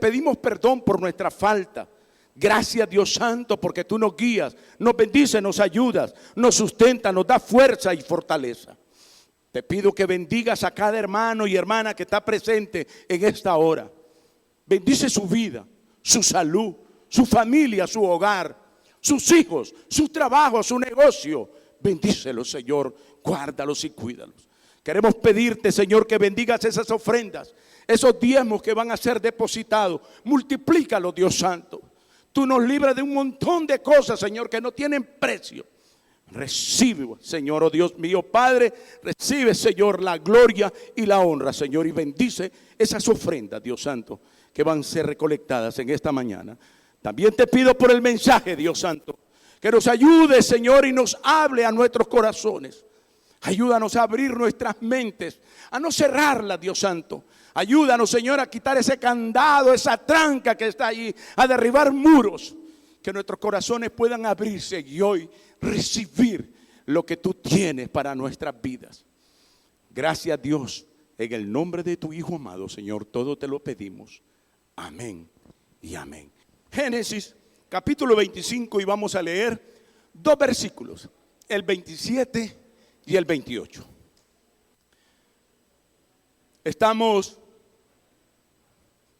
pedimos perdón por nuestra falta. Gracias, Dios Santo, porque tú nos guías, nos bendices, nos ayudas, nos sustentas, nos da fuerza y fortaleza. Te pido que bendigas a cada hermano y hermana que está presente en esta hora. Bendice su vida, su salud, su familia, su hogar, sus hijos, su trabajo, su negocio. Bendícelos, Señor, guárdalos y cuídalos. Queremos pedirte, Señor, que bendigas esas ofrendas, esos diezmos que van a ser depositados. Multiplícalos, Dios Santo. Tú nos libras de un montón de cosas, Señor, que no tienen precio. Recibe, Señor, oh Dios mío, Padre, recibe, Señor, la gloria y la honra, Señor, y bendice esas ofrendas, Dios Santo, que van a ser recolectadas en esta mañana. También te pido por el mensaje, Dios Santo, que nos ayude, Señor, y nos hable a nuestros corazones. Ayúdanos a abrir nuestras mentes, a no cerrarlas, Dios Santo. Ayúdanos, Señor, a quitar ese candado, esa tranca que está ahí, a derribar muros. Que nuestros corazones puedan abrirse y hoy recibir lo que tú tienes para nuestras vidas. Gracias, Dios, en el nombre de tu Hijo amado, Señor, todo te lo pedimos. Amén y amén. Génesis capítulo 25, y vamos a leer dos versículos, el 27 y el 28.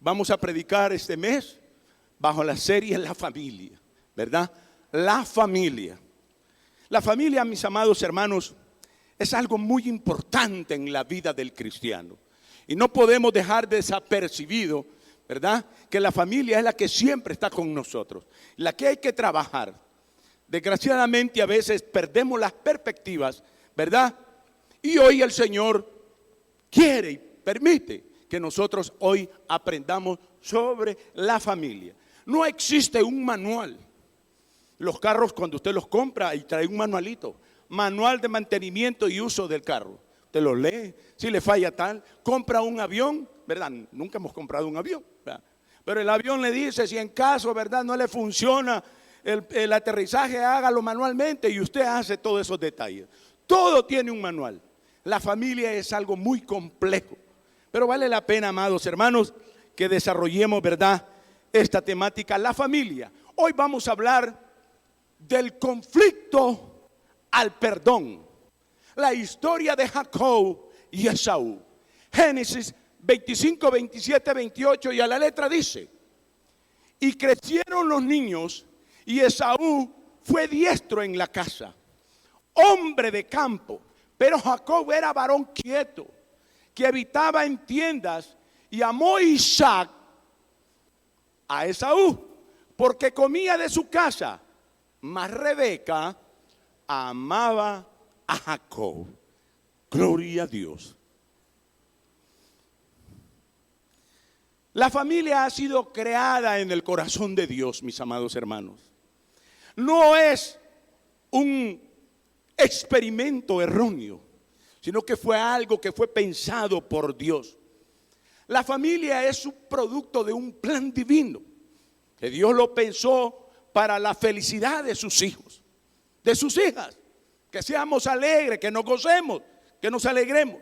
Vamos a predicar este mes bajo la serie La Familia, ¿verdad? La familia. La familia, mis amados hermanos, es algo muy importante en la vida del cristiano. Y no podemos dejar desapercibido, ¿verdad?, que la familia es la que siempre está con nosotros, la que hay que trabajar. Desgraciadamente a veces perdemos las perspectivas, ¿verdad? Y hoy el Señor quiere y permite que nosotros hoy aprendamos sobre la familia. No existe un manual. Los carros, cuando usted los compra, y trae un manualito, manual de mantenimiento y uso del carro. Usted lo lee, si le falla tal. Compra un avión, ¿verdad? Nunca hemos comprado un avión, ¿verdad? Pero el avión le dice, si en caso, ¿verdad?, no le funciona el aterrizaje, hágalo manualmente, y usted hace todos esos detalles. Todo tiene un manual. La familia es algo muy complejo, pero vale la pena, amados hermanos, que desarrollemos, ¿verdad?, esta temática, la familia. Hoy vamos a hablar del conflicto al perdón, la historia de Jacob y Esaú. Génesis 25, 27, 28, y a la letra dice: y crecieron los niños, y Esaú fue diestro en la casa, hombre de campo, pero Jacob era varón quieto, que habitaba en tiendas, y amó Isaac a Esaú, porque comía de su casa, mas Rebeca amaba a Jacob. Gloria a Dios. La familia ha sido creada en el corazón de Dios, mis amados hermanos. No es un experimento erróneo, sino que fue algo que fue pensado por Dios. La familia es un producto de un plan divino, que Dios lo pensó para la felicidad de sus hijos, de sus hijas, que seamos alegres, que nos gocemos, que nos alegremos.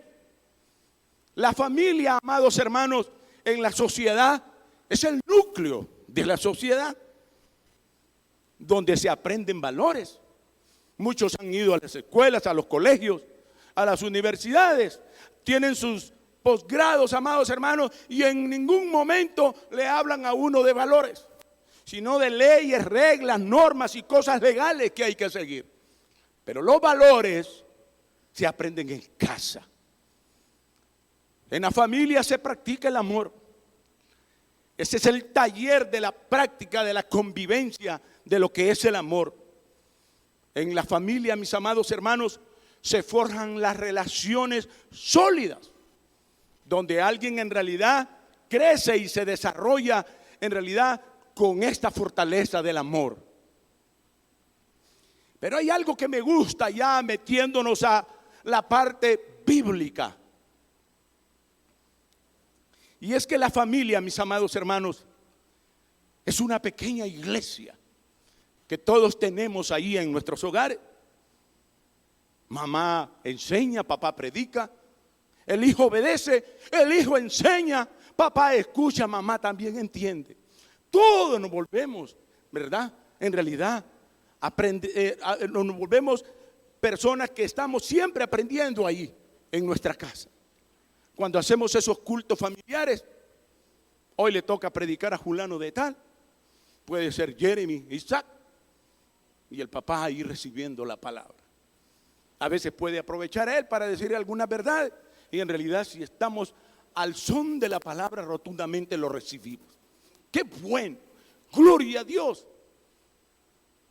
La familia, amados hermanos, en la sociedad es el núcleo de la sociedad, donde se aprenden valores. Muchos han ido a las escuelas, a los colegios, a las universidades, tienen sus posgrados, amados hermanos, y en ningún momento le hablan a uno de valores, sino de leyes, reglas, normas y cosas legales que hay que seguir. Pero los valores se aprenden en casa. En la familia se practica el amor. Ese es el taller de la práctica de la convivencia de lo que es el amor. En la familia, mis amados hermanos, se forjan las relaciones sólidas, donde alguien en realidad crece y se desarrolla en realidad con esta fortaleza del amor. Pero hay algo que me gusta, ya metiéndonos a la parte bíblica. Y es que la familia, mis amados hermanos, es una pequeña iglesia que todos tenemos ahí en nuestros hogares. Mamá enseña, papá predica, el hijo obedece, el hijo enseña, papá escucha, mamá también entiende. Todos nos volvemos, ¿verdad? En realidad, nos volvemos personas que estamos siempre aprendiendo ahí, en nuestra casa. Cuando hacemos esos cultos familiares, hoy le toca predicar a fulano de tal, puede ser Jeremy, Isaac, y el papá ahí recibiendo la palabra. A veces puede aprovechar él para decir alguna verdad, y en realidad si estamos al son de la palabra rotundamente lo recibimos. ¡Qué bueno! ¡Gloria a Dios!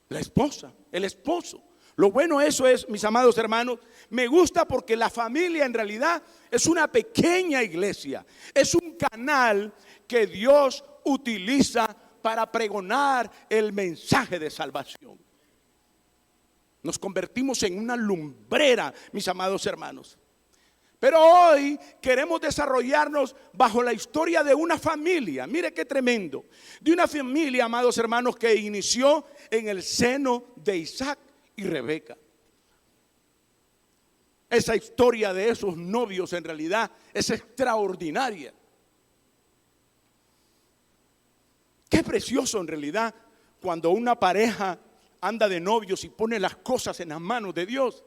La esposa, el esposo. Lo bueno eso es, mis amados hermanos, me gusta porque la familia en realidad es una pequeña iglesia. Es un canal que Dios utiliza para pregonar el mensaje de salvación. Nos convertimos en una lumbrera, mis amados hermanos. Pero hoy queremos desarrollarnos bajo la historia de una familia. Mire qué tremendo. De una familia, amados hermanos, que inició en el seno de Isaac y Rebeca. Esa historia de esos novios en realidad es extraordinaria. Qué precioso en realidad cuando una pareja anda de novios y pone las cosas en las manos de Dios.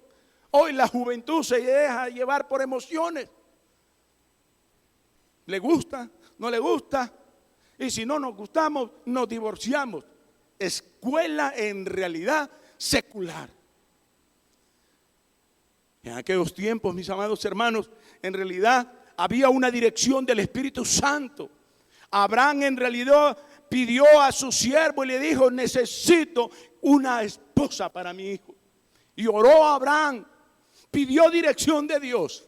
Hoy la juventud se deja llevar por emociones. ¿Le gusta? ¿No le gusta? Y si no nos gustamos, nos divorciamos. Escuela en realidad secular. En aquellos tiempos, mis amados hermanos, en realidad había una dirección del Espíritu Santo. Abraham en realidad pidió a su siervo y le dijo: necesito una esposa para mi hijo. Y oró a Abraham, pidió dirección de Dios.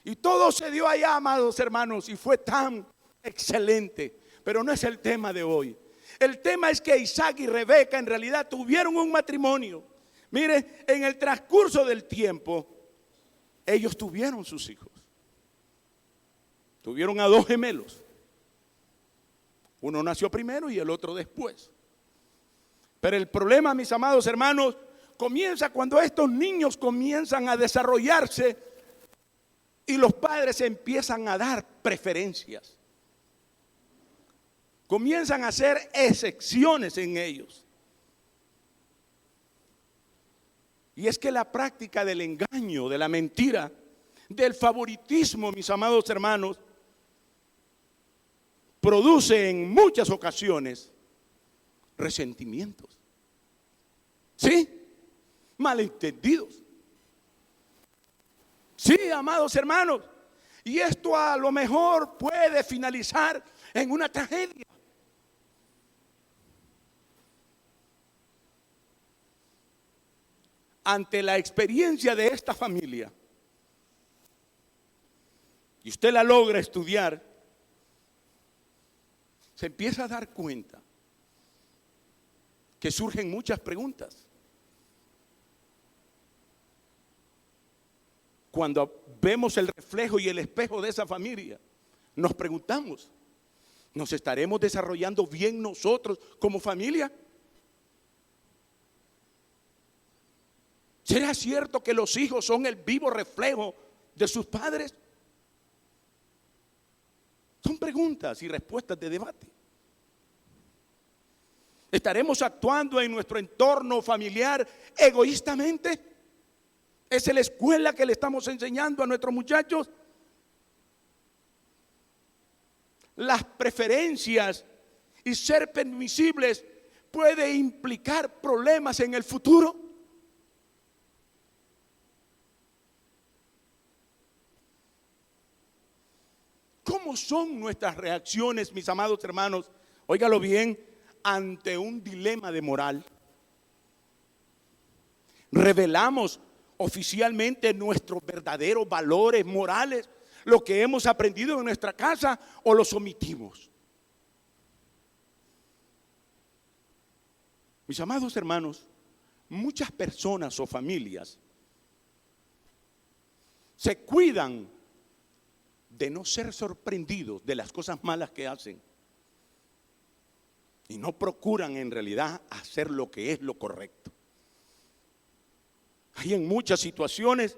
Y todo se dio allá, amados hermanos, y fue tan excelente. Pero no es el tema de hoy. El tema es que Isaac y Rebeca en realidad tuvieron un matrimonio. Mire, en el transcurso del tiempo, ellos tuvieron sus hijos. Tuvieron a dos gemelos. Uno nació primero y el otro después. Pero el problema, mis amados hermanos, comienza cuando estos niños comienzan a desarrollarse y los padres empiezan a dar preferencias. Comienzan a hacer excepciones en ellos. Y es que la práctica del engaño, de la mentira, del favoritismo, mis amados hermanos, produce en muchas ocasiones resentimientos. ¿Sí? Malentendidos. Sí, amados hermanos. Y esto a lo mejor puede finalizar en una tragedia. Ante la experiencia de esta familia, y usted la logra estudiar, se empieza a dar cuenta que surgen muchas preguntas. Cuando vemos el reflejo y el espejo de esa familia, nos preguntamos: ¿nos estaremos desarrollando bien nosotros como familia? ¿Será cierto que los hijos son el vivo reflejo de sus padres? Son preguntas y respuestas de debate. ¿Estaremos actuando en nuestro entorno familiar egoístamente? ¿Es la escuela que le estamos enseñando a nuestros muchachos? Las preferencias y ser permisibles puede implicar problemas en el futuro. ¿Cómo son nuestras reacciones, mis amados hermanos? Óigalo bien, ante un dilema de moral. ¿Revelamos oficialmente nuestros verdaderos valores morales, lo que hemos aprendido en nuestra casa, o los omitimos? Mis amados hermanos, muchas personas o familias se cuidan de no ser sorprendidos de las cosas malas que hacen y no procuran en realidad hacer lo que es lo correcto. Hay en muchas situaciones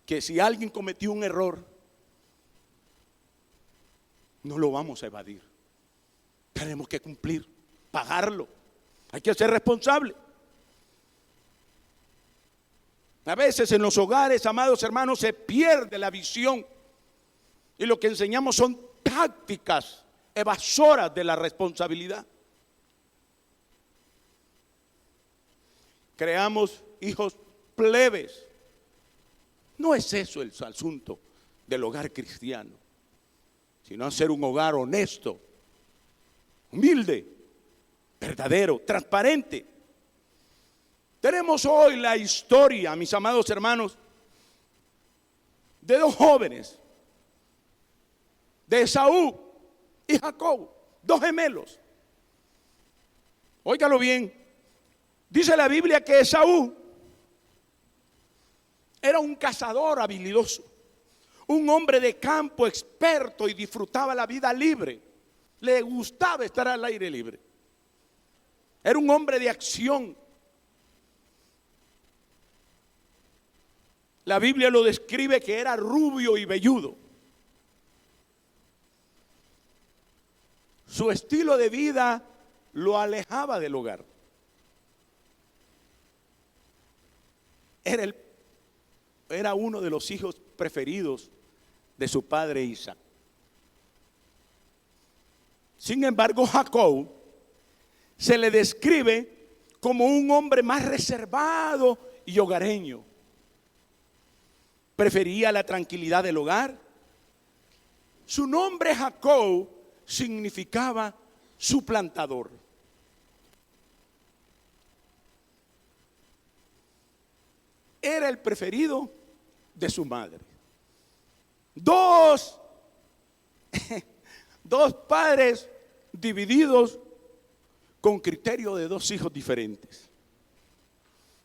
que si alguien cometió un error, no lo vamos a evadir. Tenemos que cumplir, pagarlo. Hay que ser responsable. A veces en los hogares, amados hermanos, se pierde la visión y lo que enseñamos son tácticas evasoras de la responsabilidad. Creamos hijos plebes. No es eso el asunto del hogar cristiano, sino hacer un hogar honesto, humilde, verdadero, transparente. Tenemos hoy la historia, mis amados hermanos, de dos jóvenes, de Esaú y Jacob, dos gemelos. Óigalo bien, dice la Biblia que Esaú era un cazador habilidoso, un hombre de campo experto y disfrutaba la vida libre. Le gustaba estar al aire libre. Era un hombre de acción. La Biblia lo describe que era rubio y velludo. Su estilo de vida lo alejaba del hogar. Era uno de los hijos preferidos de su padre Isaac. Sin embargo, Jacob se le describe como un hombre más reservado y hogareño. Prefería la tranquilidad del hogar. Su nombre Jacob significaba suplantador. Era el preferido de su madre. Dos padres divididos con criterio de dos hijos diferentes.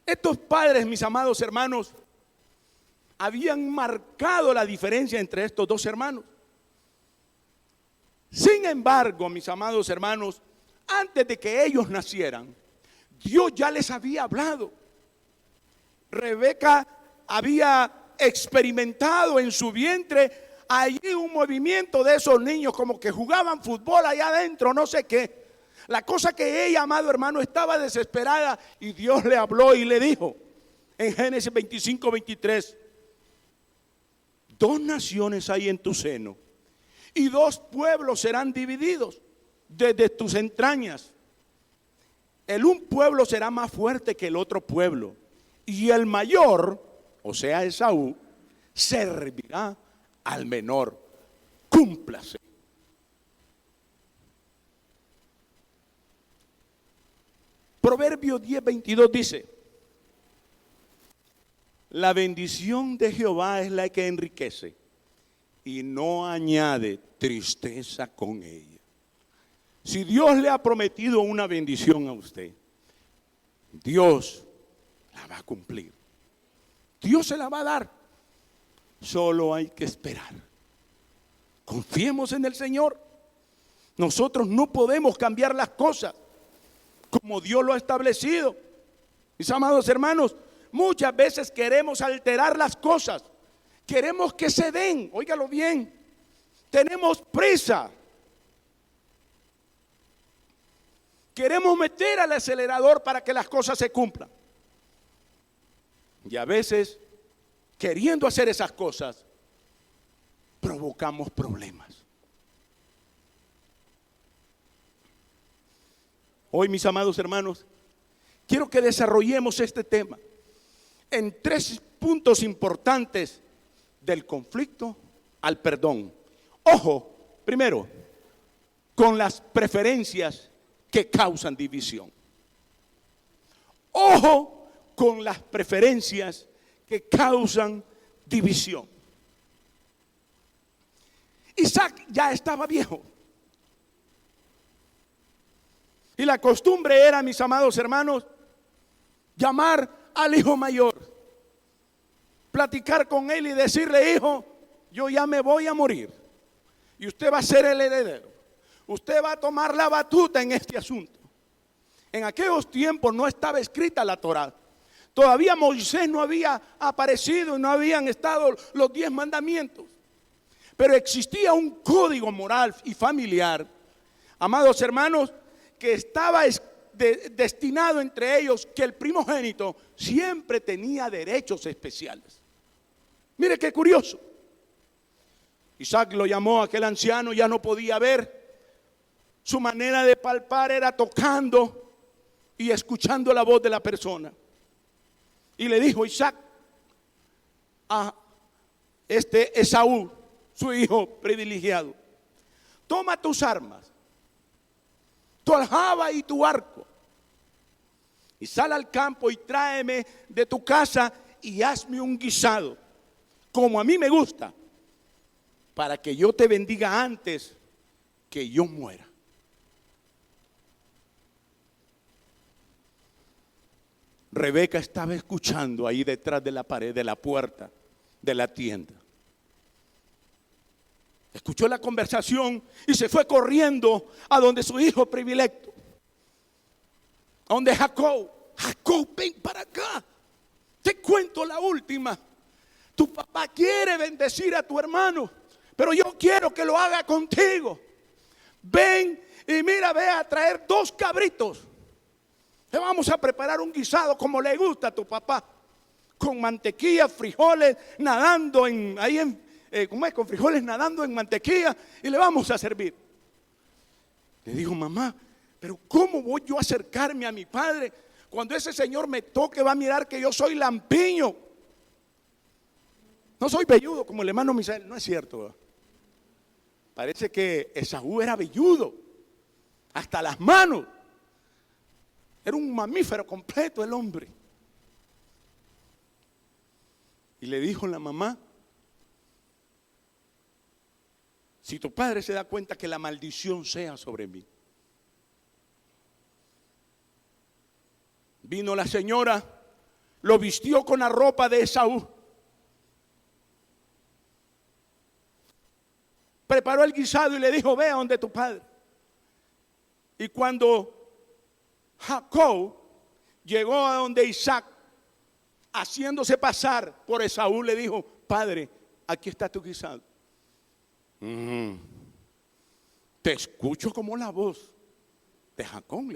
Estos padres, mis amados hermanos, habían marcado la diferencia entre estos dos hermanos. Sin embargo, mis amados hermanos, antes de que ellos nacieran, Dios ya les había hablado. Rebeca había experimentado en su vientre allí un movimiento de esos niños como que jugaban fútbol allá adentro, no sé qué. La cosa que ella, amado hermano, estaba desesperada y Dios le habló y le dijo en Génesis 25, 23: dos naciones hay en tu seno y dos pueblos serán divididos desde tus entrañas. El un pueblo será más fuerte que el otro pueblo y el mayor, o sea Esaú, servirá al menor. Cúmplase. Proverbios 10:22 dice: la bendición de Jehová es la que enriquece y no añade tristeza con ella. Si Dios le ha prometido una bendición a usted, Dios la va a cumplir. Dios se la va a dar. Solo hay que esperar. Confiemos en el Señor. Nosotros no podemos cambiar las cosas como Dios lo ha establecido. Mis amados hermanos, muchas veces queremos alterar las cosas. Queremos que se den. Óigalo bien. Tenemos prisa. Queremos meter al acelerador para que las cosas se cumplan. Y a veces, queriendo hacer esas cosas, provocamos problemas. Hoy, mis amados hermanos, quiero que desarrollemos este tema en tres puntos importantes del conflicto al perdón. Ojo, primero, con las preferencias que causan división. Ojo con las preferencias que causan división. Isaac ya estaba viejo. Y la costumbre era, mis amados hermanos, llamar al hijo mayor, platicar con él y decirle: hijo, yo ya me voy a morir y usted va a ser el heredero. Usted va a tomar la batuta en este asunto. En aquellos tiempos no estaba escrita la Torá. Todavía Moisés no había aparecido y no habían estado los 10 mandamientos. Pero existía un código moral y familiar, amados hermanos, que estaba destinado entre ellos que el primogénito siempre tenía derechos especiales. Mire qué curioso. Isaac lo llamó a aquel anciano, ya no podía ver. Su manera de palpar era tocando y escuchando la voz de la persona. Y le dijo Isaac a Esaú, su hijo privilegiado: toma tus armas, tu aljaba y tu arco, y sal al campo y tráeme de tu casa y hazme un guisado, como a mí me gusta, para que yo te bendiga antes que yo muera. Rebeca estaba escuchando ahí detrás de la pared de la puerta de la tienda. Escuchó la conversación y se fue corriendo a donde su hijo predilecto, a donde Jacob. Jacob, ven para acá, te cuento la última. Tu papá quiere bendecir a tu hermano, pero yo quiero que lo haga contigo. Ven y mira, ve a traer 2 cabritos. Le vamos a preparar un guisado como le gusta a tu papá, con mantequilla, frijoles, nadando con frijoles nadando en mantequilla, y le vamos a servir. Le dijo: mamá, pero ¿cómo voy yo a acercarme a mi padre cuando ese señor me toque? Va a mirar que yo soy lampiño, no soy velludo como el hermano Misael. No es cierto, ¿verdad? Parece que Esaú era velludo hasta las manos. Era un mamífero completo el hombre. Y le dijo la mamá: si tu padre se da cuenta, que la maldición sea sobre mí. Vino la señora, lo vistió con la ropa de Esaú, preparó el guisado y le dijo: ve a donde tu padre. Y cuando Jacob llegó a donde Isaac, haciéndose pasar por Esaú, le dijo: padre, aquí está tu guisado. Te escucho como la voz de Jacob.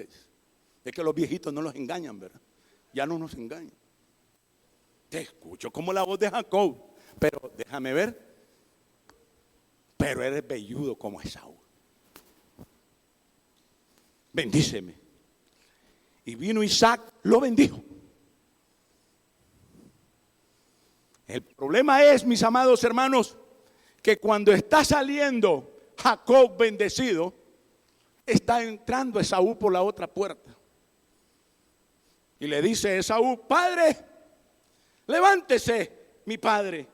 Es que los viejitos no los engañan, ¿verdad? Ya no nos engañan. Te escucho como la voz de Jacob, pero déjame ver, pero eres velludo como Esaú. Bendíceme. Y vino Isaac, lo bendijo. El problema es, mis amados hermanos, que cuando está saliendo Jacob bendecido, está entrando Esaú por la otra puerta. Y le dice Esaú: padre, levántese, mi padre,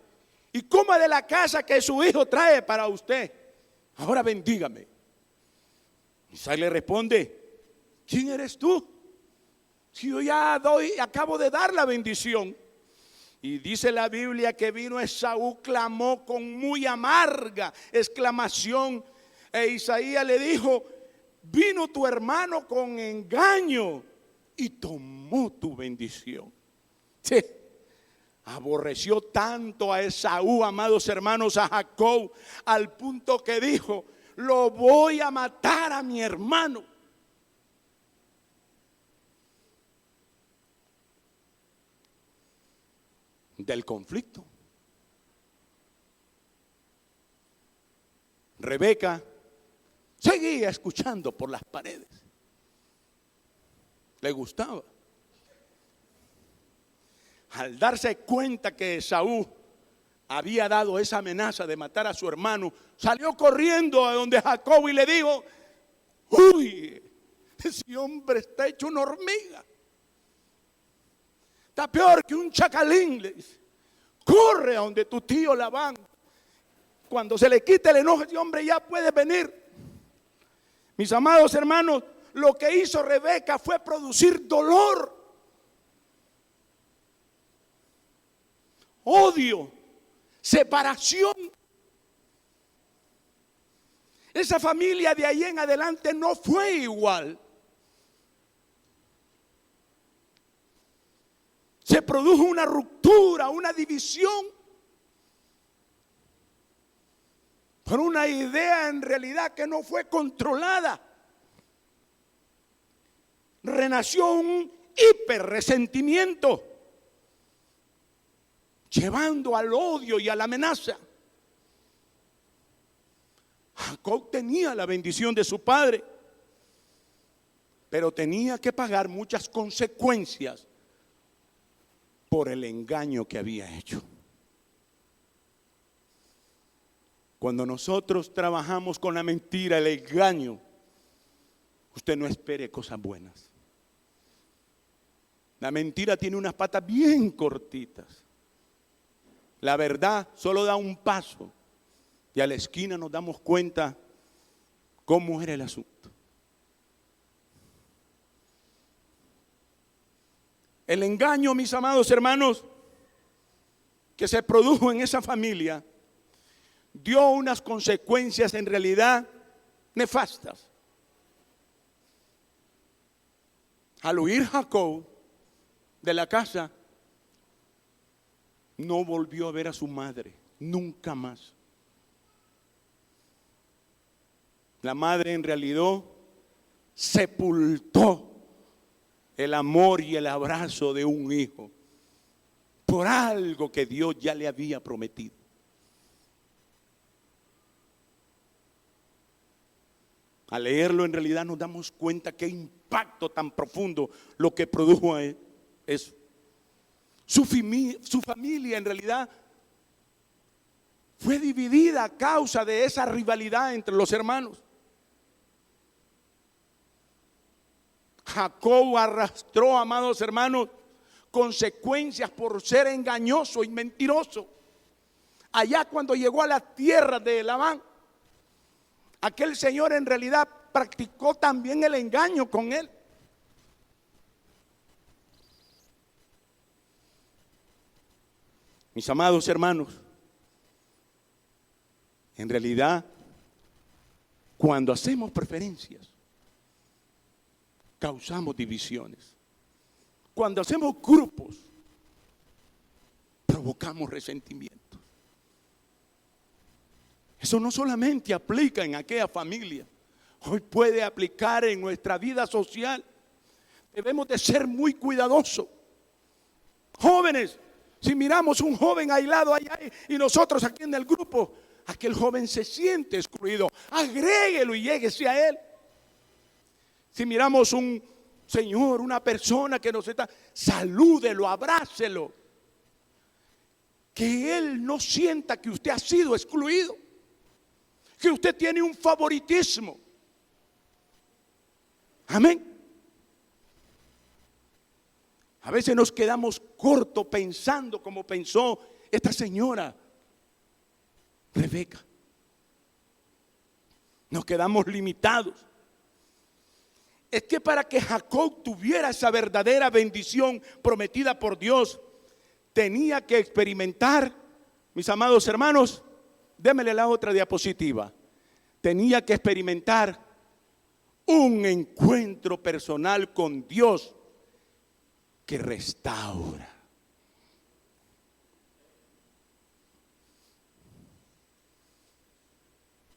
y coma de la casa que su hijo trae para usted. Ahora bendígame. Isaac le responde: ¿quién eres tú? Si yo ya acabo de dar la bendición. Y dice la Biblia que vino Esaú, clamó con muy amarga exclamación, e Isaías le dijo: vino tu hermano con engaño y tomó tu bendición. Sí. Aborreció tanto a Esaú, amados hermanos, a Jacob, al punto que dijo: lo voy a matar a mi hermano. Del conflicto, Rebeca seguía escuchando por las paredes. Le gustaba. Al darse cuenta que Esaú había dado esa amenaza de matar a su hermano, salió corriendo a donde Jacob y le dijo: uy, ese hombre está hecho una hormiga. Está peor que un chacalín. Le dice: corre a donde tu tío Labán. Cuando se le quite el enojo, ese hombre ya puede venir. Mis amados hermanos, lo que hizo Rebeca fue producir dolor, odio, separación. Esa familia de ahí en adelante no fue igual. Se produjo una ruptura, una división. por una idea en realidad que no fue controlada. Renació un hiperresentimiento, llevando al odio y a la amenaza. Jacob tenía la bendición de su padre, pero tenía que pagar muchas consecuencias por el engaño que había hecho. Cuando nosotros trabajamos con la mentira, el engaño, usted no espere cosas buenas. La mentira tiene unas patas bien cortitas. La verdad solo da un paso y a la esquina nos damos cuenta cómo era el asunto. El engaño, mis amados hermanos, que se produjo en esa familia, dio unas consecuencias en realidad nefastas. Al huir Jacob de la casa, no volvió a ver a su madre, nunca más. La madre en realidad sepultó el amor y el abrazo de un hijo por algo que Dios ya le había prometido. Al leerlo en realidad nos damos cuenta qué impacto tan profundo lo que produjo eso. Su familia en realidad fue dividida a causa de esa rivalidad entre los hermanos. Jacob arrastró, amados hermanos, consecuencias por ser engañoso y mentiroso. Allá cuando llegó a la tierra de Labán, aquel señor en realidad practicó también el engaño con él. Mis amados hermanos, en realidad, cuando hacemos preferencias, causamos divisiones. Cuando hacemos grupos, provocamos resentimientos. Eso no solamente aplica en aquella familia, hoy puede aplicar en nuestra vida social. Debemos de ser muy cuidadosos. Jóvenes, si miramos un joven aislado allá y nosotros aquí en el grupo, aquel joven se siente excluido, agréguelo y lléguese a él. Si miramos un señor, una persona que nos está, salúdelo, abrácelo. Que él no sienta que usted ha sido excluido, que usted tiene un favoritismo. Amén. A veces nos quedamos cortos pensando como pensó esta señora Rebeca. Nos quedamos limitados. Es que para que Jacob tuviera esa verdadera bendición prometida por Dios, tenía que experimentar, mis amados hermanos, démele la otra diapositiva. Tenía que experimentar un encuentro personal con Dios que restaura.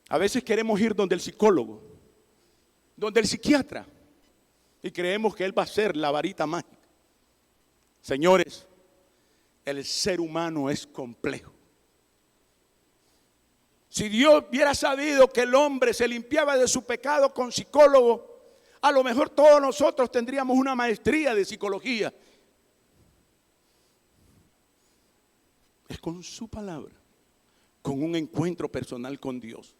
A veces queremos ir donde el psicólogo, donde el psiquiatra, y creemos que él va a ser la varita mágica. Señores, el ser humano es complejo. Si Dios hubiera sabido que el hombre se limpiaba de su pecado con psicólogo, a lo mejor todos nosotros tendríamos una maestría de psicología. Es con su palabra, con un encuentro personal con Dios.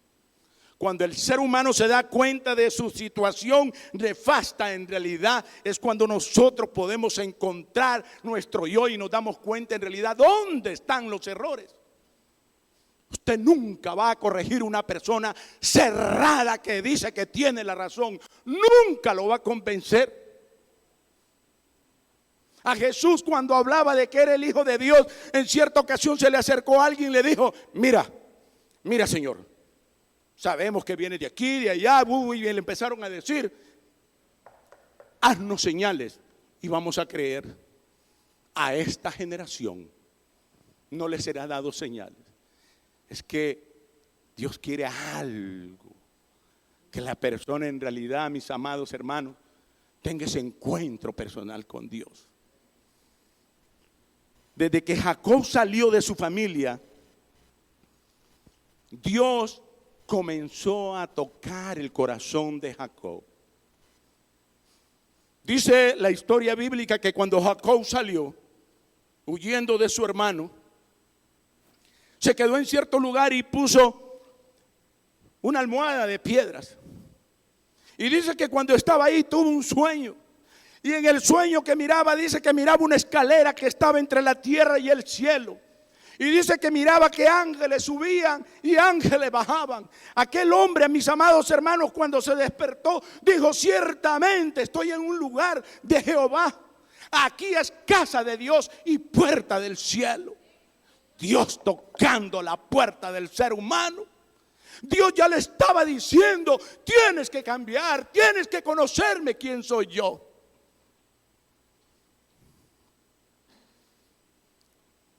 Cuando el ser humano se da cuenta de su situación nefasta, en realidad es cuando nosotros podemos encontrar nuestro yo y nos damos cuenta en realidad dónde están los errores. Usted nunca va a corregir una persona cerrada que dice que tiene la razón. Nunca lo va a convencer. A Jesús, cuando hablaba de que era el Hijo de Dios, en cierta ocasión se le acercó a alguien y le dijo: mira Señor, sabemos que viene de aquí, de allá, y le empezaron a decir: haznos señales y vamos a creer. A esta generación no le será dado señales. Es que Dios quiere algo. Que la persona en realidad, mis amados hermanos, tenga ese encuentro personal con Dios. Desde que Jacob salió de su familia, Dios comenzó a tocar el corazón de Jacob. Dice la historia bíblica que cuando Jacob salió, huyendo de su hermano, se quedó en cierto lugar y puso una almohada de piedras. Y dice que cuando estaba ahí tuvo un sueño. Y en el sueño que miraba, dice que miraba una escalera que estaba entre la tierra y el cielo. Y dice que miraba que ángeles subían y ángeles bajaban. Aquel hombre, mis amados hermanos, cuando se despertó, dijo: ciertamente estoy en un lugar de Jehová. Aquí es casa de Dios y puerta del cielo. Dios tocando la puerta del ser humano. Dios ya le estaba diciendo: tienes que cambiar, tienes que conocerme quién soy yo.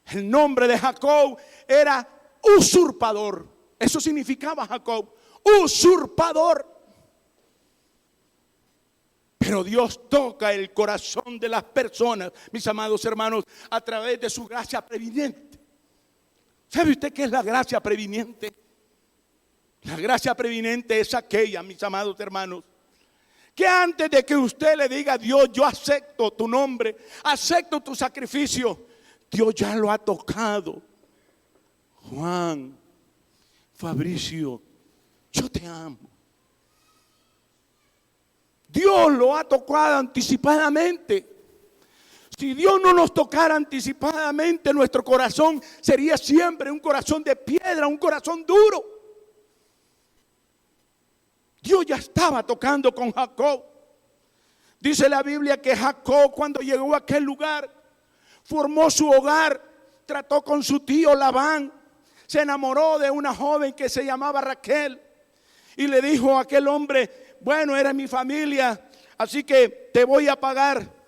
El nombre de Jacob era usurpador. Eso significaba Jacob, usurpador. Pero Dios toca el corazón de las personas, mis amados hermanos, a través de su gracia previniente. ¿Sabe usted qué es la gracia previniente? La gracia previniente es aquella, mis amados hermanos, que antes de que usted le diga a Dios: yo acepto tu nombre, acepto tu sacrificio, Dios ya lo ha tocado. Juan, Fabricio, yo te amo. Dios lo ha tocado anticipadamente. Si Dios no nos tocara anticipadamente, nuestro corazón sería siempre un corazón de piedra, un corazón duro. Dios ya estaba tocando con Jacob. Dice la Biblia que Jacob, cuando llegó a aquel lugar, formó su hogar, trató con su tío Labán, se enamoró de una joven que se llamaba Raquel y le dijo a aquel hombre: bueno, eres mi familia, así que te voy a pagar.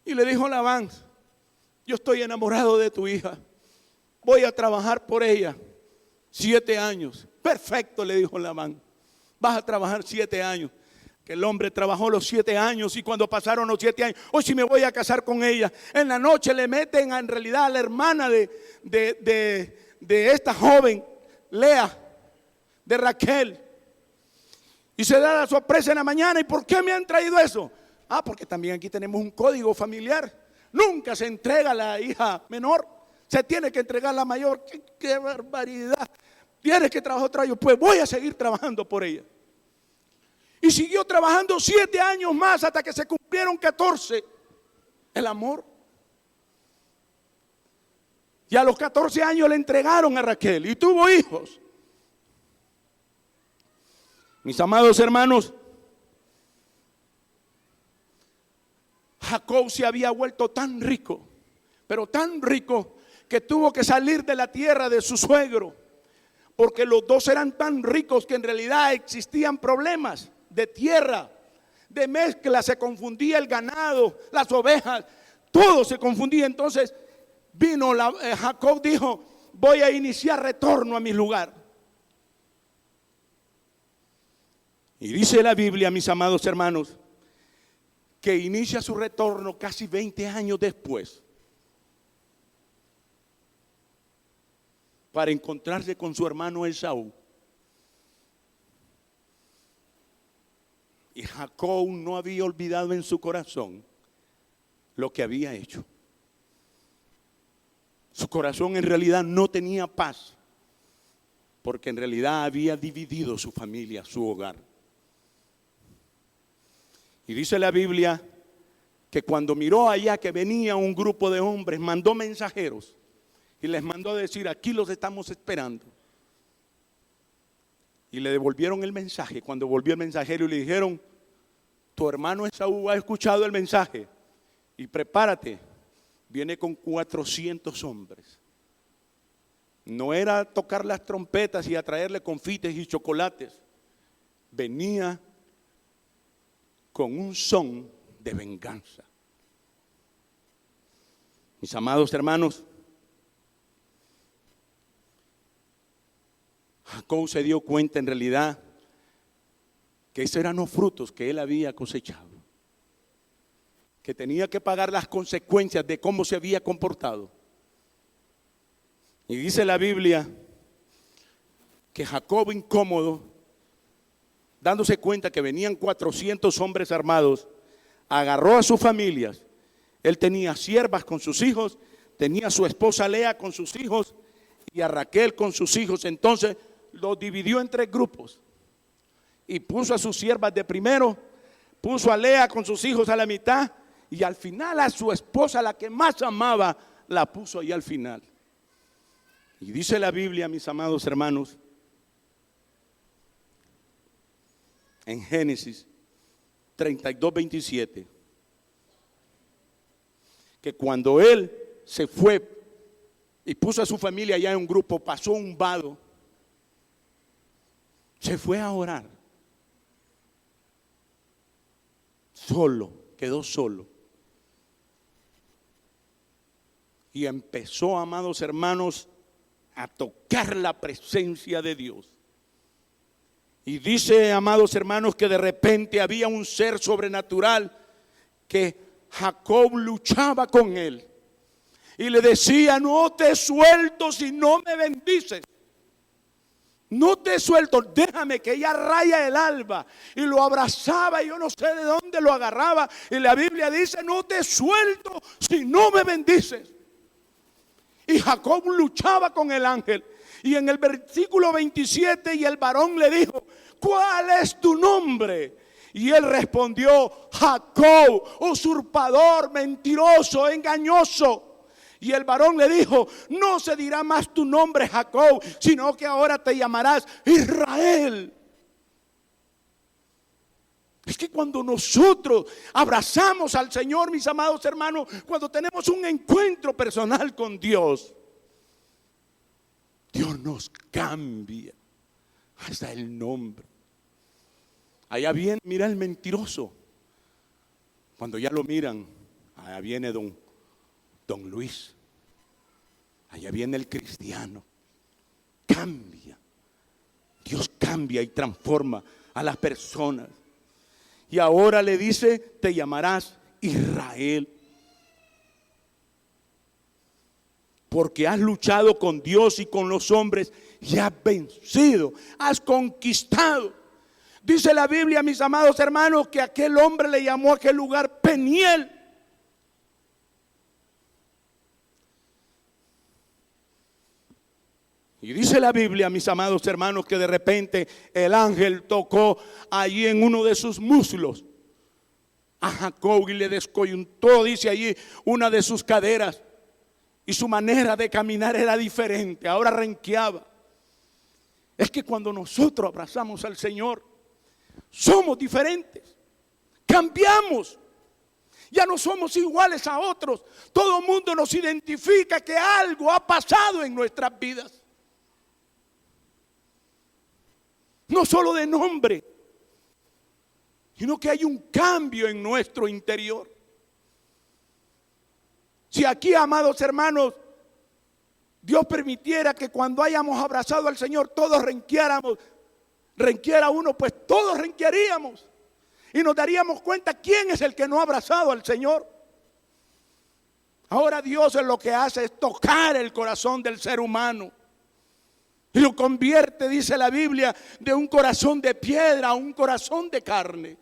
Y le dijo Labán: yo estoy enamorado de tu hija, voy a trabajar por ella 7 años. Perfecto, le dijo Labán, vas a trabajar 7 años. Que el hombre trabajó los 7 años, y cuando pasaron los 7 años, hoy sí me voy a casar con ella. En la noche le meten en realidad a la hermana de esta joven, Lea, de Raquel. Y se da la sorpresa en la mañana: ¿y por qué me han traído eso? Ah, porque también aquí tenemos un código familiar. Nunca se entrega la hija menor, se tiene que entregar la mayor. ¡Qué barbaridad! Tienes que trabajar otro año. Pues voy a seguir trabajando por ella. Y siguió trabajando 7 años más hasta que se cumplieron 14. El amor. Y a los 14 años le entregaron a Raquel y tuvo hijos. Mis amados hermanos, Jacob se había vuelto tan rico, pero tan rico, que tuvo que salir de la tierra de su suegro, porque los dos eran tan ricos que en realidad existían problemas de tierra, de mezcla. Se confundía el ganado, las ovejas, todo se confundía. Entonces vino Jacob dijo: voy a iniciar retorno a mi lugar. Y dice la Biblia, mis amados hermanos, que inicia su retorno casi 20 años después, para encontrarse con su hermano Esaú. Y Jacob no había olvidado en su corazón lo que había hecho. Su corazón en realidad no tenía paz, porque en realidad había dividido su familia, su hogar. Y dice la Biblia que cuando miró allá que venía un grupo de hombres, mandó mensajeros y les mandó a decir: aquí los estamos esperando. Y le devolvieron el mensaje. Cuando volvió el mensajero y le dijeron: tu hermano Esaú ha escuchado el mensaje y prepárate, viene con 400 hombres. No era tocar las trompetas y atraerle confites y chocolates. Venía con un son de venganza. Mis amados hermanos, Jacob se dio cuenta en realidad que esos eran los frutos que él había cosechado, que tenía que pagar las consecuencias de cómo se había comportado. Y dice la Biblia que Jacob, incómodo, dándose cuenta que venían 400 hombres armados, agarró a sus familias. Él tenía siervas con sus hijos, tenía a su esposa Lea con sus hijos y a Raquel con sus hijos. Entonces los dividió en 3 grupos y puso a sus siervas de primero, puso a Lea con sus hijos a la mitad y al final a su esposa, la que más amaba, la puso ahí al final. Y dice la Biblia, mis amados hermanos, en Génesis 32:27, que cuando él se fue y puso a su familia allá en un grupo, pasó un vado, se fue a orar, solo, quedó solo. Y empezó, amados hermanos, a tocar la presencia de Dios. Y dice, amados hermanos, que de repente había un ser sobrenatural que Jacob luchaba con él. Y le decía, no te suelto si no me bendices. No te suelto, déjame que ya raya el alba. Y lo abrazaba y yo no sé de dónde lo agarraba. Y la Biblia dice, no te suelto si no me bendices. Y Jacob luchaba con el ángel. Y en el versículo 27, y el varón le dijo, ¿cuál es tu nombre? Y él respondió, Jacob, usurpador, mentiroso, engañoso. Y el varón le dijo, no se dirá más tu nombre Jacob, sino que ahora te llamarás Israel. Es que cuando nosotros abrazamos al Señor, mis amados hermanos, cuando tenemos un encuentro personal con Dios, Dios nos cambia hasta el nombre. Allá viene, mira el mentiroso. Cuando ya lo miran, allá viene don Luis. Allá viene el cristiano. Cambia. Dios cambia y transforma a las personas. Y ahora le dice, te llamarás Israel. Porque has luchado con Dios y con los hombres y has vencido, has conquistado. Dice la Biblia, mis amados hermanos, que aquel hombre le llamó a aquel lugar Peniel. Y dice la Biblia, mis amados hermanos, que de repente el ángel tocó allí en uno de sus muslos a Jacob y le descoyuntó, dice allí, una de sus caderas. Y su manera de caminar era diferente, ahora renqueaba. Es que cuando nosotros abrazamos al Señor, somos diferentes, cambiamos. Ya no somos iguales a otros. Todo el mundo nos identifica que algo ha pasado en nuestras vidas. No solo de nombre, sino que hay un cambio en nuestro interior. Si aquí, amados hermanos, Dios permitiera que cuando hayamos abrazado al Señor todos renqueáramos, renquiera uno, pues todos renquearíamos y nos daríamos cuenta quién es el que no ha abrazado al Señor. Ahora Dios lo que hace es tocar el corazón del ser humano y lo convierte, dice la Biblia, de un corazón de piedra a un corazón de carne.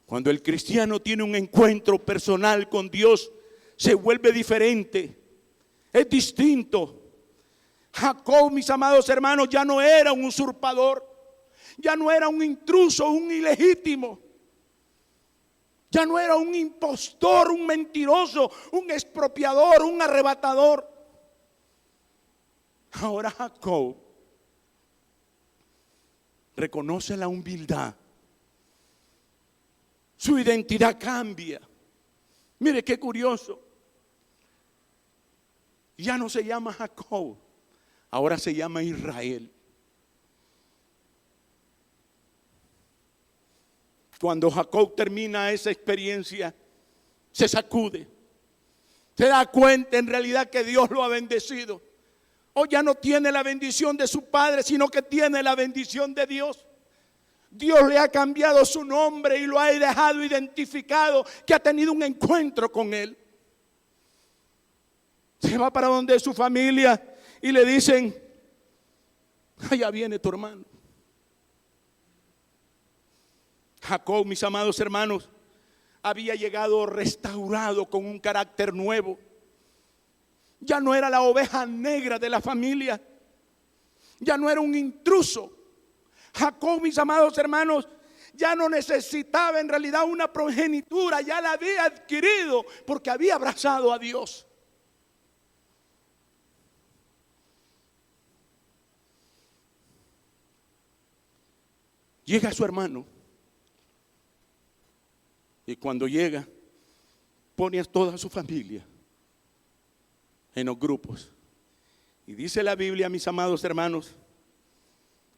Cuando el cristiano tiene un encuentro personal con Dios, se vuelve diferente, es distinto. Jacob, mis amados hermanos, ya no era un usurpador, ya no era un intruso, un ilegítimo, ya no era un impostor, un mentiroso, un expropiador, un arrebatador. Ahora Jacob reconoce la humildad. Su identidad cambia. Mire qué curioso. Ya no se llama Jacob, ahora se llama Israel. Cuando Jacob termina esa experiencia, se sacude. Se da cuenta en realidad que Dios lo ha bendecido. O ya no tiene la bendición de su padre, sino que tiene la bendición de Dios. Dios le ha cambiado su nombre y lo ha dejado identificado, que ha tenido un encuentro con él. Se va para donde su familia y le dicen: allá viene tu hermano. Jacob, mis amados hermanos, había llegado restaurado con un carácter nuevo. Ya no era la oveja negra de la familia. Ya no era un intruso. Jacob, mis amados hermanos, ya no necesitaba en realidad una progenitura. Ya la había adquirido porque había abrazado a Dios. Llega su hermano. Y cuando llega, pone a toda su familia en los grupos. Y dice la Biblia, mis amados hermanos,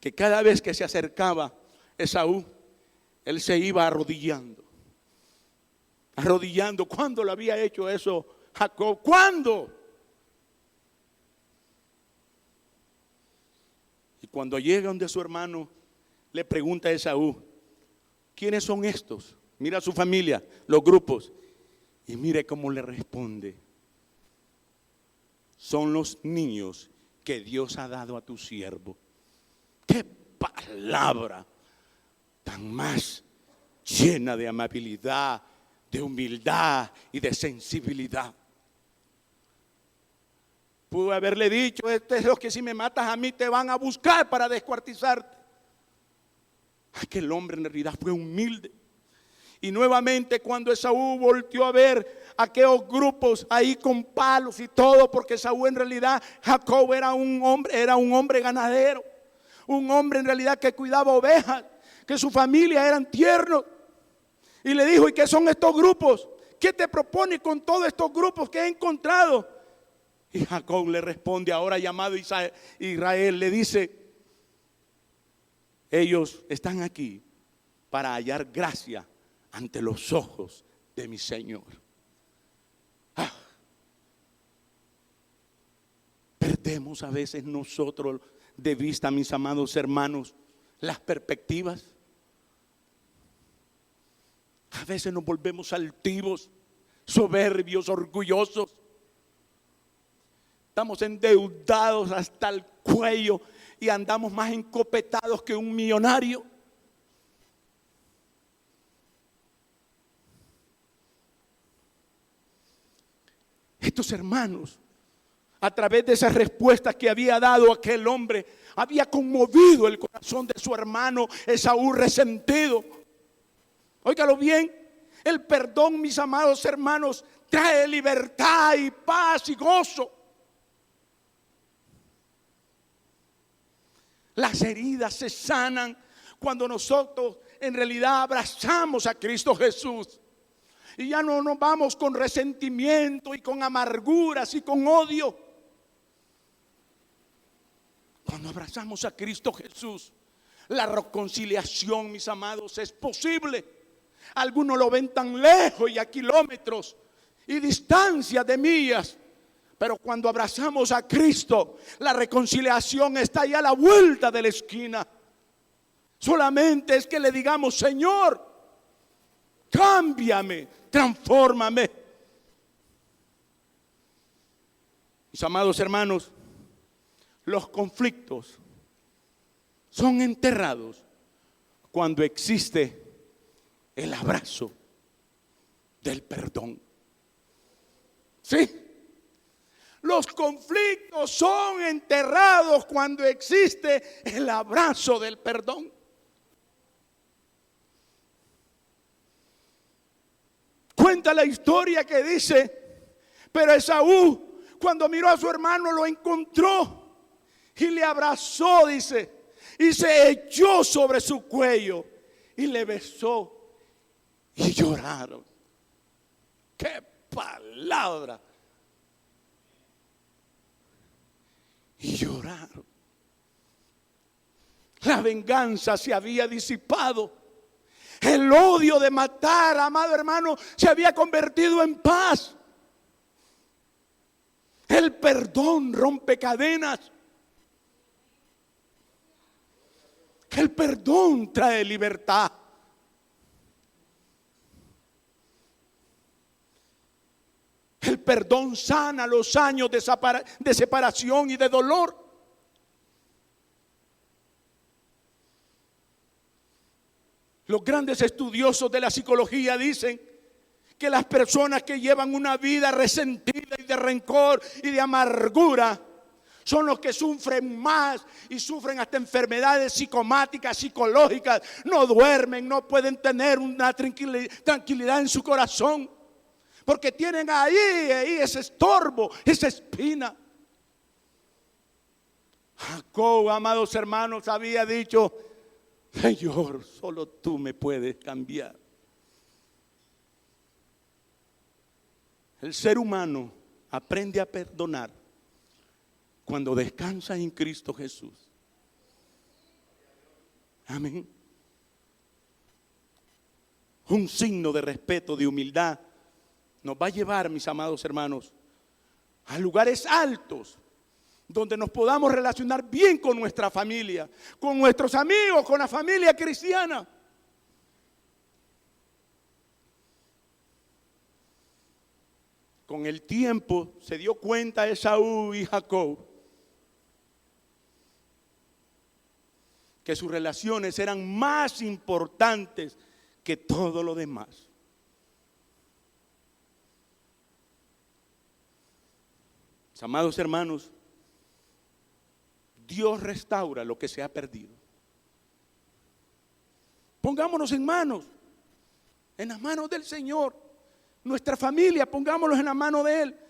que cada vez que se acercaba Esaú, él se iba arrodillando. Arrodillando. ¿Cuándo lo había hecho eso Jacob? ¿Cuándo? Y cuando llega donde su hermano, le pregunta a Esaú: ¿quiénes son estos? Mira a su familia, los grupos. Y mire cómo le responde: son los niños que Dios ha dado a tu siervo. ¡Qué palabra tan más llena de amabilidad, de humildad y de sensibilidad! Pudo haberle dicho: este es lo que si me matas a mí te van a buscar para descuartizarte. Aquel hombre en realidad fue humilde. Y nuevamente cuando Esaú volteó a ver aquellos grupos ahí con palos y todo, porque Esaú en realidad, Jacob era un hombre ganadero, un hombre en realidad que cuidaba ovejas, que su familia eran tiernos. Y le dijo: ¿y qué son estos grupos? ¿Qué te propone con todos estos grupos que he encontrado? Y Jacob le responde, ahora llamado Israel, le dice: ellos están aquí para hallar gracia ante los ojos de mi Señor. Perdemos a veces nosotros de vista, mis amados hermanos, las perspectivas. A veces nos volvemos altivos, soberbios, orgullosos. Estamos endeudados hasta el cuello y andamos más encopetados que un millonario. Estos hermanos, a través de esas respuestas que había dado aquel hombre, había conmovido el corazón de su hermano Esaú resentido. Óigalo bien, el perdón, mis amados hermanos, trae libertad y paz y gozo. Las heridas se sanan cuando nosotros en realidad abrazamos a Cristo Jesús. Y ya no nos vamos con resentimiento y con amarguras y con odio. Cuando abrazamos a Cristo Jesús, la reconciliación, mis amados, es posible. Algunos lo ven tan lejos y a kilómetros y distancias de millas. Pero cuando abrazamos a Cristo, la reconciliación está ahí a la vuelta de la esquina. Solamente es que le digamos: Señor, cámbiame, transfórmame. Mis amados hermanos, los conflictos son enterrados cuando existe el abrazo del perdón. ¿Sí? Los conflictos son enterrados cuando existe el abrazo del perdón. Cuenta la historia que dice: pero Esaú, cuando miró a su hermano, lo encontró y le abrazó, dice, y se echó sobre su cuello y le besó y lloraron. ¡Qué palabra! Y lloraron. La venganza se había disipado. El odio de matar, amado hermano, se había convertido en paz. El perdón rompe cadenas. El perdón trae libertad. El perdón sana los años de separación y de dolor. Los grandes estudiosos de la psicología dicen que las personas que llevan una vida resentida y de rencor y de amargura son los que sufren más y sufren hasta enfermedades psicomáticas, psicológicas. No duermen, no pueden tener una tranquilidad en su corazón, porque tienen ahí ese estorbo, esa espina. Jacob, amados hermanos, había dicho: Señor, solo tú me puedes cambiar. El ser humano aprende a perdonar cuando descansa en Cristo Jesús. Amén. Un signo de respeto, de humildad, nos va a llevar, mis amados hermanos, a lugares altos, donde nos podamos relacionar bien con nuestra familia, con nuestros amigos, con la familia cristiana. Con el tiempo se dio cuenta Esaú y Jacob que sus relaciones eran más importantes que todo lo demás. Mis amados hermanos, Dios restaura lo que se ha perdido. Pongámonos en las manos del Señor. Nuestra familia, pongámoslos en la mano de Él.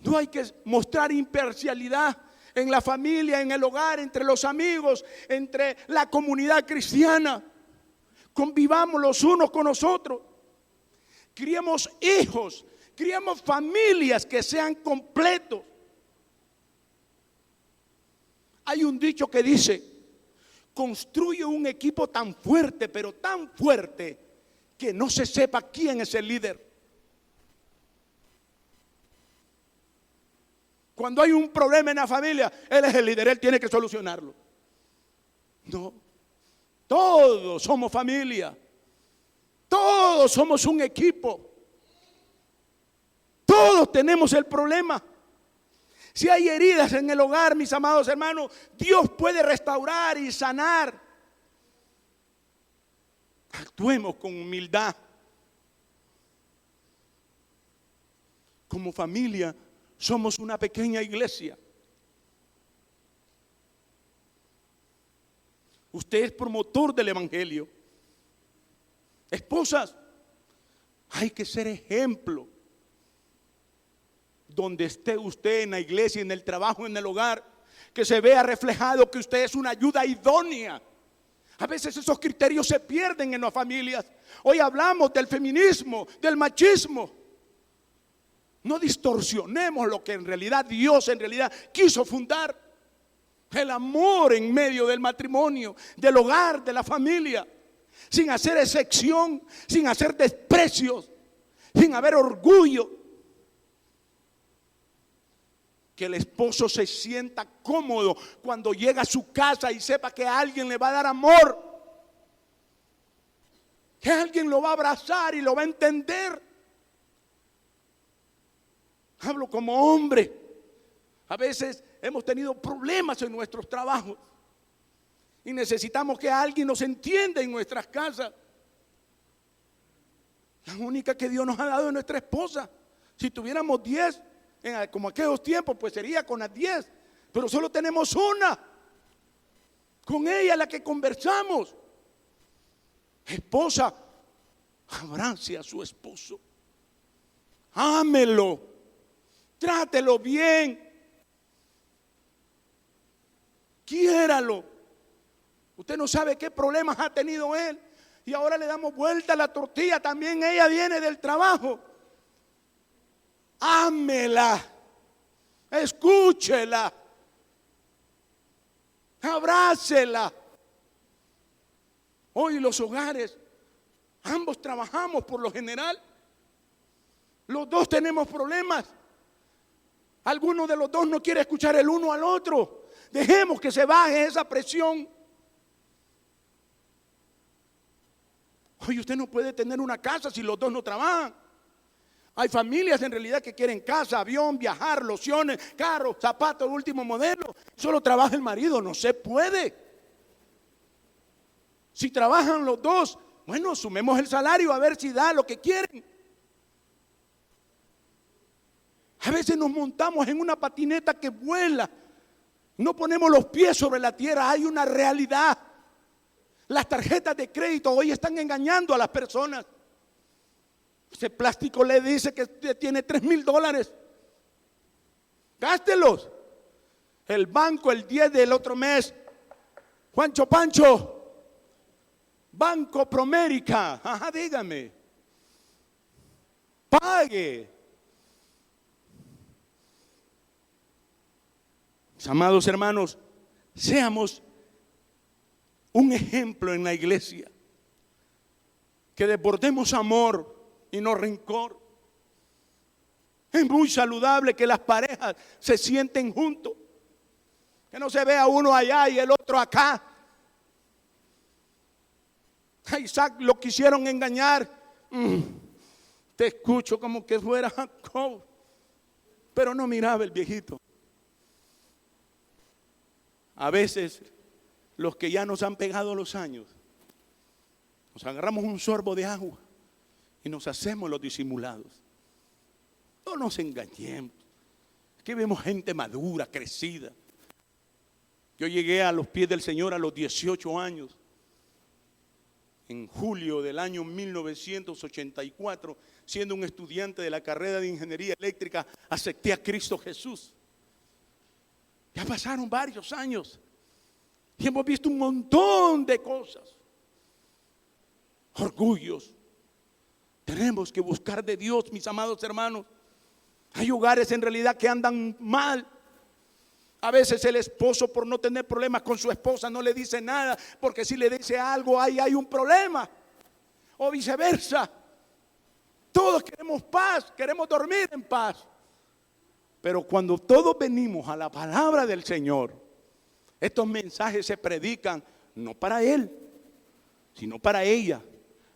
No hay que mostrar imparcialidad en la familia, en el hogar, entre los amigos, entre la comunidad cristiana. Convivamos los unos con los otros. Criemos hijos, criemos familias que sean completos. Hay un dicho que dice: construye un equipo tan fuerte, pero tan fuerte, que no se sepa quién es el líder. Cuando hay un problema en la familia, él es el líder, él tiene que solucionarlo. No, todos somos familia, todos somos un equipo, todos tenemos el problema. Si hay heridas en el hogar, mis amados hermanos, Dios puede restaurar y sanar. Actuemos con humildad. Como familia somos una pequeña iglesia. Usted es promotor del evangelio. Esposas, hay que ser ejemplo. Donde esté usted, en la iglesia, en el trabajo, en el hogar, que se vea reflejado que usted es una ayuda idónea. A veces esos criterios se pierden en las familias. Hoy hablamos del feminismo, del machismo. No distorsionemos lo que en realidad Dios quiso fundar. El amor en medio del matrimonio, del hogar, de la familia. Sin hacer excepción, sin hacer desprecios, sin haber orgullo. Que el esposo se sienta cómodo cuando llega a su casa y sepa que alguien le va a dar amor, que alguien lo va a abrazar y lo va a entender. Hablo como hombre. A veces hemos tenido problemas en nuestros trabajos y necesitamos que alguien nos entienda en nuestras casas. La única que Dios nos ha dado es nuestra esposa. Si tuviéramos 10, como aquellos tiempos, pues sería con las 10, pero solo tenemos una. Con ella la que conversamos. Esposa, abrace a su esposo, ámelo, trátelo bien, quiéralo. Usted no sabe qué problemas ha tenido él y ahora le damos vuelta a la tortilla. También ella viene del trabajo. Ámela, escúchela, abrácela. Hoy los hogares, ambos trabajamos por lo general. Los dos tenemos problemas. Alguno de los dos no quiere escuchar el uno al otro. Dejemos que se baje esa presión. Oye, usted no puede tener una casa si los dos no trabajan. Hay familias en realidad que quieren casa, avión, viajar, lociones, carros, zapatos de último modelo. Solo trabaja el marido, no se puede. Si trabajan los dos, bueno, sumemos el salario a ver si da lo que quieren. A veces nos montamos en una patineta que vuela. No ponemos los pies sobre la tierra. Hay una realidad. Las tarjetas de crédito hoy están engañando a las personas. Ese plástico le dice que tiene $3,000. Gástelos. El banco el 10 del otro mes. Juancho Pancho. Banco Promérica. Ajá, dígame. Pague. Mis amados hermanos, seamos un ejemplo en la iglesia. Que desbordemos amor y no rencor. Es muy saludable que las parejas se sienten juntos. Que no se vea uno allá y el otro acá. A Isaac lo quisieron engañar. Te escucho como que fuera Jacob. Pero no miraba el viejito. A veces los que ya nos han pegado los años, nos agarramos un sorbo de agua y nos hacemos los disimulados. No nos engañemos. Aquí vemos gente madura, crecida. Yo llegué a los pies del Señor a los 18 años. En julio del año 1984, siendo un estudiante de la carrera de ingeniería eléctrica, acepté a Cristo Jesús. Ya pasaron varios años y hemos visto un montón de cosas. Orgullos. Tenemos que buscar de Dios, mis amados hermanos. Hay hogares en realidad que andan mal. A veces el esposo, por no tener problemas con su esposa, no le dice nada, porque si le dice algo ahí hay un problema. O viceversa. Todos queremos paz, queremos dormir en paz. Pero cuando todos venimos a la palabra del Señor, estos mensajes se predican no para él, sino para ella.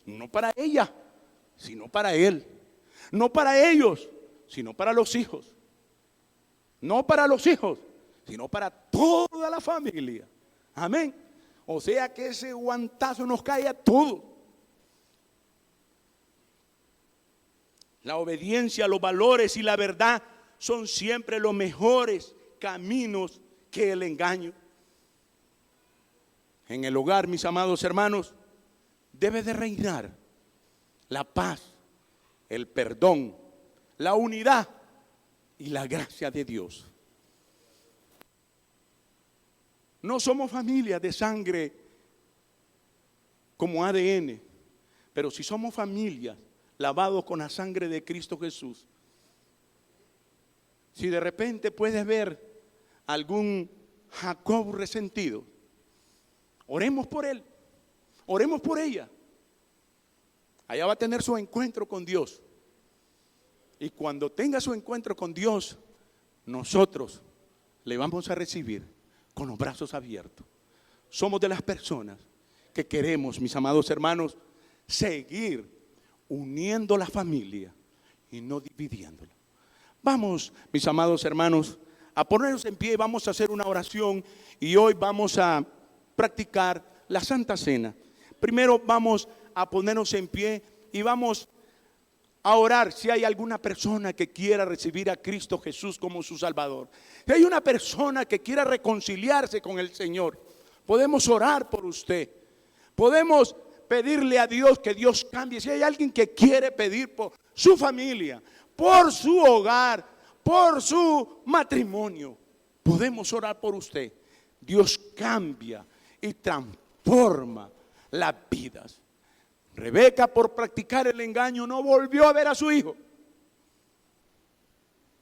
No para ella, sino para él. No para ellos, sino para los hijos. No para los hijos, sino para toda la familia. Amén. O sea que ese guantazo nos cae a todos. La obediencia, los valores y la verdad son siempre los mejores caminos que el engaño. En el hogar, mis amados hermanos, debe de reinar la paz, el perdón, la unidad y la gracia de Dios. No somos familia de sangre como ADN, pero si somos familias lavados con la sangre de Cristo Jesús. Si de repente puedes ver algún Jacob resentido, oremos por él, oremos por ella. Allá va a tener su encuentro con Dios. Y cuando tenga su encuentro con Dios, nosotros le vamos a recibir con los brazos abiertos. Somos de las personas que queremos, mis amados hermanos, seguir uniendo la familia y no dividiéndola. Vamos, mis amados hermanos, a ponernos en pie y vamos a hacer una oración. Y hoy vamos a practicar la Santa Cena. Primero vamos a ponernos en pie y vamos a orar si hay alguna persona que quiera recibir a Cristo Jesús como su Salvador. Si hay una persona que quiera reconciliarse con el Señor, podemos orar por usted. Podemos pedirle a Dios que Dios cambie. Si hay alguien que quiere pedir por su familia, por su hogar, por su matrimonio, podemos orar por usted. Dios cambia y transforma las vidas. Rebeca, por practicar el engaño, no volvió a ver a su hijo.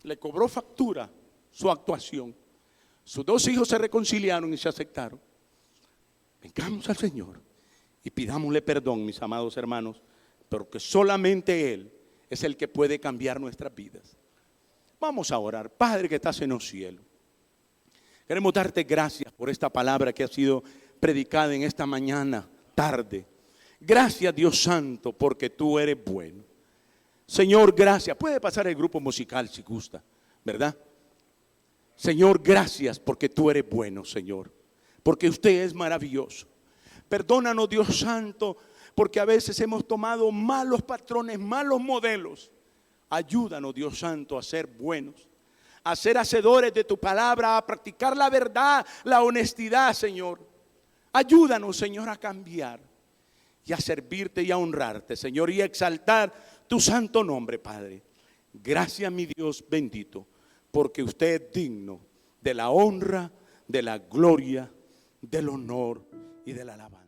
Le cobró factura su actuación. Sus dos hijos se reconciliaron y se aceptaron. Vengamos al Señor y pidámosle perdón, mis amados hermanos, porque solamente Él es el que puede cambiar nuestras vidas. Vamos a orar. Padre que estás en los cielos, queremos darte gracias por esta palabra que ha sido predicada en esta mañana, tarde. Gracias, Dios Santo, porque tú eres bueno. Señor, gracias. Puede pasar el grupo musical si gusta, ¿verdad? Señor, gracias porque tú eres bueno, Señor. Porque usted es maravilloso. Perdónanos, Dios Santo, porque a veces hemos tomado malos patrones, malos modelos. Ayúdanos, Dios Santo, a ser buenos, a ser hacedores de tu palabra, a practicar la verdad, la honestidad, Señor. Ayúdanos, Señor, a cambiar y a servirte y a honrarte, Señor, y a exaltar tu santo nombre, Padre. Gracias, mi Dios bendito, porque usted es digno de la honra, de la gloria, del honor y de la alabanza.